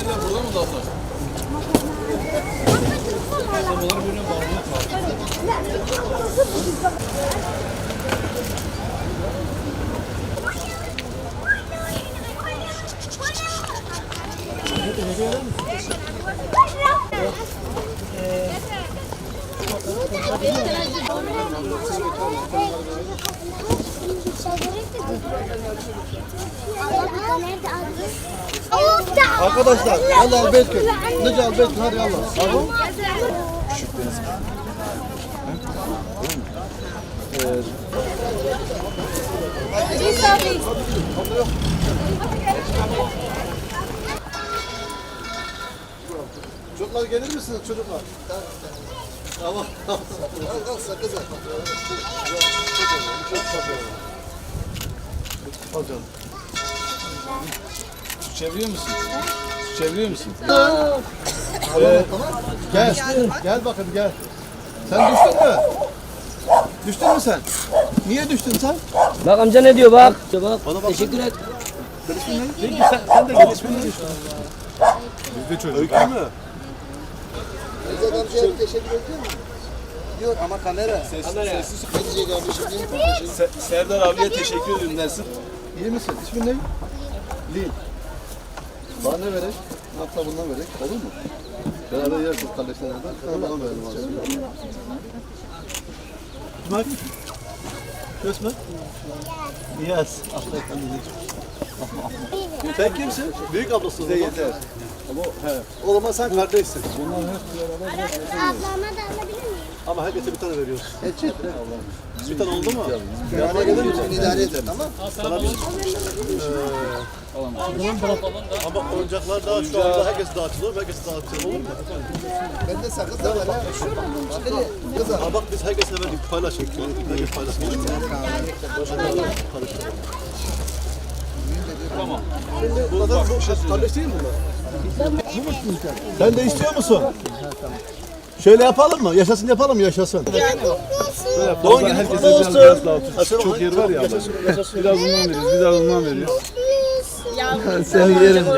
nerede? Burada mı dallar? Arabalar birine bağlılık var. Arkadaşlar, yallah Albetköy. Nece Albetköy, hadi yallah. Pardon? Çocuklar gelir misiniz çocuklar? Tamam. Al sakız al. Al canım. Su çeviriyor musun? Su çeviriyor musun? Gel. Gel bakın gel. Sen düştün mü? Düştün mü sen? Niye düştün sen? Bak amca ne diyor bak. Bak teşekkür et. Peki sen de gel. İsmin ne? Biz de çocuk. Öykü mü? Özel amcaya bir teşekkür ediyor musun? Yok ama kamera. Sessiz. Ne diyecek abi şimdi? Serdar abiye teşekkür ederim dersin. İyi misin? İsmin ne? Lil. Bana ne verek? Hatta bundan verek. Olur mu? Beraber yeriz kardeşlerden. Tamam verelim abi. Bak. Göz Yes. Sen kimsin? Büyük ablası. Bize yeter. Ama o zaman sen kardeşsin. Ablama da alabilir miyim? Ama herkese bir tane veriyoruz. Bir tane oldu mu? Yanına gelir misin? İdare eder tamam. Sana bir ama oyuncaklar daha şu anda herkes dağıtılıyor. Herkes dağıtıyor olur mu? Ben de sakız da var ha. Kızım. Bak biz herkesle verdik paylaşın. Herkes paylaşın. Tamam. Bunlar kardeş değil mi bunlar? Sen de istiyor musun? Şöyle yapalım mı? Yaşasın yapalım mı? Yaşasın. Doğum günü kutlu olsun. Çok yer var ya. Biraz bundan veriyoruz, biraz ondan veriyoruz. Ya Sen yerim.